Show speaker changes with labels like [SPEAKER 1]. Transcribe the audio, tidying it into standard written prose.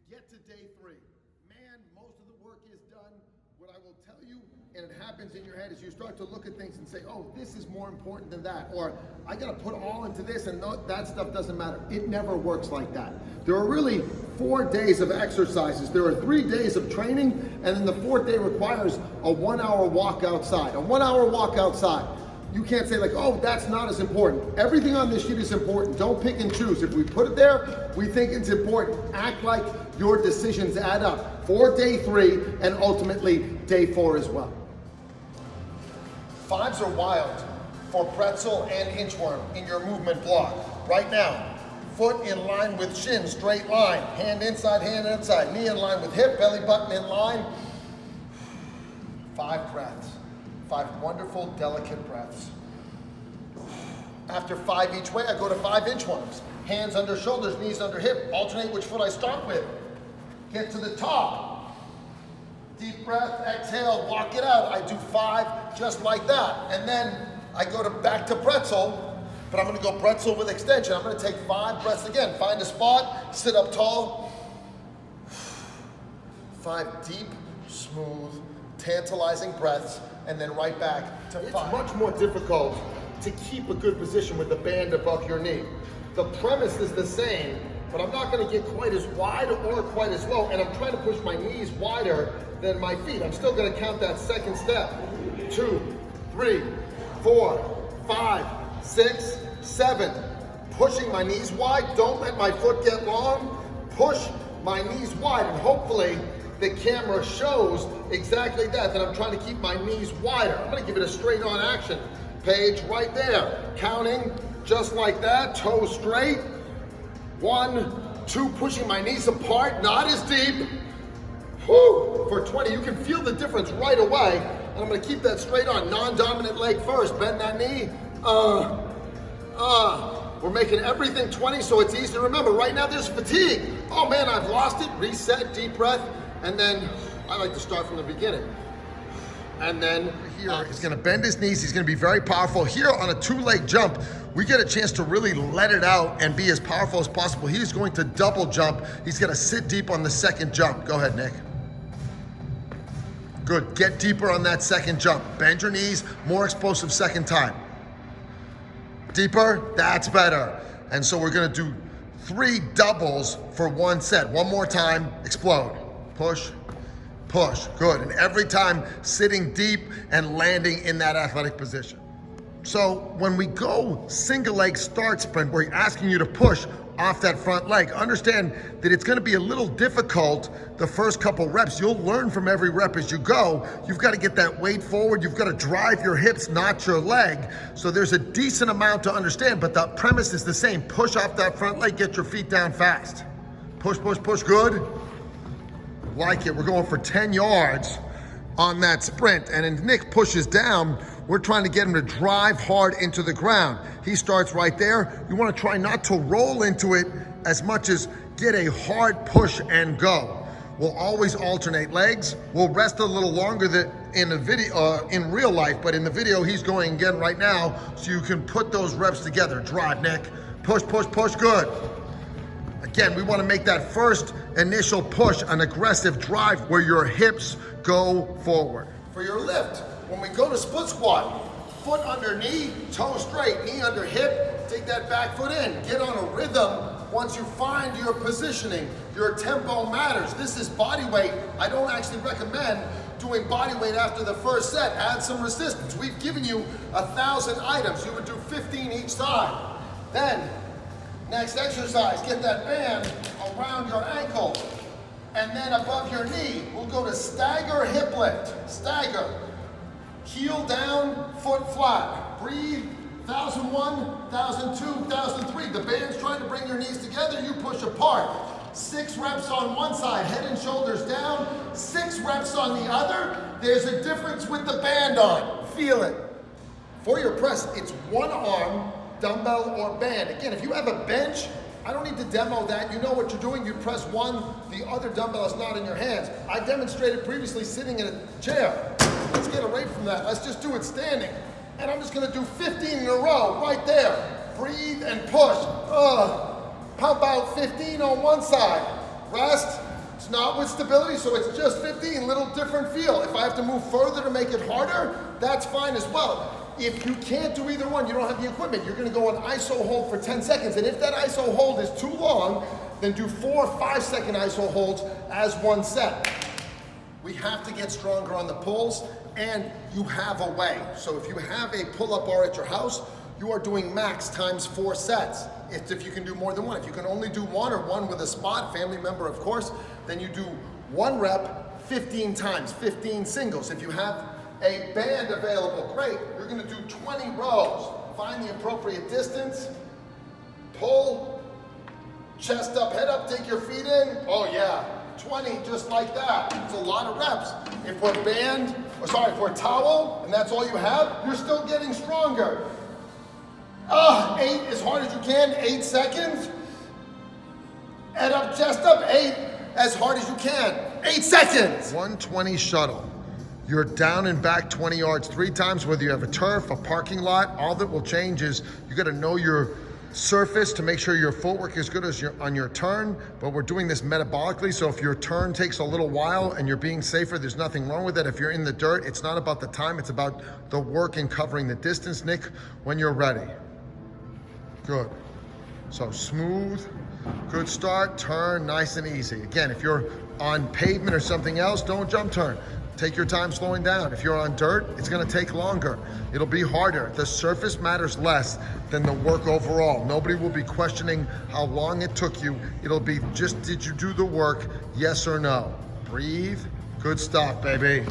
[SPEAKER 1] get to day 3, man, most of the work is done. What I will tell you, and it happens in your head, is you start to look at things and say, oh, this is more important than that, or I gotta put all into this and that stuff doesn't matter. It never works like that. There are really 4 days of exercises. There are 3 days of training, and then the 4th day requires a 1-hour walk outside. A 1-hour walk outside. You can't say like, oh, that's not as important. Everything on this sheet is important. Don't pick and choose. If we put it there, we think it's important. Act like your decisions add up for day 3 and ultimately day 4 as well. 5s are wild for pretzel and inchworm in your movement block. Right now, foot in line with shin, straight line. Hand inside, knee in line with hip, belly button in line. 5 breaths. 5 wonderful, delicate breaths. After 5 each way, I go to 5 inchworms. Hands under shoulders, knees under hip. Alternate which foot I start with. Get to the top. Deep breath, exhale, walk it out. I do 5 just like that. And then I go back to pretzel, but I'm gonna go pretzel with extension. I'm gonna take 5 breaths again. Find a spot, sit up tall. 5 deep, smooth, tantalizing breaths, and then right back to 5. It's much more difficult to keep a good position with the band above your knee. The premise is the same, but I'm not gonna get quite as wide or quite as low, and I'm trying to push my knees wider than my feet. I'm still gonna count that second step. 2, 3, 4, 5, 6, 7. Pushing my knees wide. Don't let my foot get long. Push my knees wide, and hopefully the camera shows exactly that I'm trying to keep my knees wider. I'm gonna give it a straight on action. Page right there. Counting just like that, toes straight. 1, 2, pushing my knees apart, not as deep. Whew, for 20, you can feel the difference right away. And I'm gonna keep that straight on, non-dominant leg first, bend that knee. We're making everything 20 so it's easy to remember. Right now there's fatigue. Oh man, I've lost it. Reset, deep breath. And then I like to start from the beginning. And then here, he's gonna bend his knees. He's gonna be very powerful. Here on a 2-leg jump, we get a chance to really let it out and be as powerful as possible. He's going to double jump. He's gonna sit deep on the second jump. Go ahead, Nick. Good, get deeper on that second jump. Bend your knees, more explosive second time. Deeper, that's better. And so we're gonna do 3 doubles for 1 set. One more time, explode. Push, push, good. And every time sitting deep and landing in that athletic position. So when we go single leg start sprint, we're asking you to push off that front leg. Understand that it's gonna be a little difficult the first couple reps. You'll learn from every rep as you go. You've gotta get that weight forward. You've gotta drive your hips, not your leg. So there's a decent amount to understand, but the premise is the same. Push off that front leg, get your feet down fast. Push, push, push, good. Like it, we're going for 10 yards on that sprint. And as Nick pushes down, we're trying to get him to drive hard into the ground. He starts right there. You want to try not to roll into it as much as get a hard push and go. We'll always alternate legs. We'll rest a little longer than in the video, in real life, but in the video, he's going again right now, so you can put those reps together. Drive, Nick. Push, push, push, good. Again, we want to make that first initial push an aggressive drive where your hips go forward. For your lift, when we go to split squat, foot under knee, toe straight, knee under hip, take that back foot in, get on a rhythm. Once you find your positioning, your tempo matters. This is body weight. I don't actually recommend doing body weight after the first set. Add some resistance. We've given you 1,000 items. You would do 15 each side. Then, next exercise, get that band around your ankle and then above your knee. We'll go to stagger hip lift. Stagger. Heel down, foot flat. Breathe. 1,001, 1,002, 1,003. The band's trying to bring your knees together. You push apart. 6 reps on one side, head and shoulders down. 6 reps on the other. There's a difference with the band on. Feel it. For your press, it's one arm, dumbbell or band. Again, if you have a bench, I don't need to demo that. You know what you're doing. You press one, the other dumbbell is not in your hands. I demonstrated previously sitting in a chair. Let's get away from that. Let's just do it standing. And I'm just gonna do 15 in a row, right there. Breathe and push. Pump out 15 on one side. Rest, It's not with stability, so it's just 15, little different feel. If I have to move further to make it harder, that's fine as well. If you can't do either one, you don't have the equipment, you're gonna go on ISO hold for 10 seconds. And if that ISO hold is too long, then do 4 5-second ISO holds as one set. We have to get stronger on the pulls, and you have a way. So if you have a pull-up bar at your house, you are doing max times 4 sets. If you can do more than one. If you can only do one or one with a spot, family member of course, then you do 1 rep 15 times, 15 singles. If you have a band available, great. You're gonna do 20 rows. Find the appropriate distance, pull, chest up, head up, take your feet in. Oh yeah, 20 just like that. It's a lot of reps. If we're towel, and that's all you have, you're still getting stronger. 8 as hard as you can, 8 seconds. Head up, chest up, 8 as hard as you can, 8 seconds. 120 shuttle. You're down and back 20 yards 3 times, whether you have a turf, a parking lot. All that will change is you gotta know your surface to make sure your footwork is good as on your turn, but we're doing this metabolically, so if your turn takes a little while and you're being safer, there's nothing wrong with it. If you're in the dirt, it's not about the time, it's about the work and covering the distance. Nick, when you're ready. Good. So smooth, good start, turn, nice and easy. Again, if you're on pavement or something else, don't jump turn. Take your time slowing down. If you're on dirt, it's gonna take longer. It'll be harder. The surface matters less than the work overall. Nobody will be questioning how long it took you. It'll be just, did you do the work, yes or no? Breathe, good stuff, baby.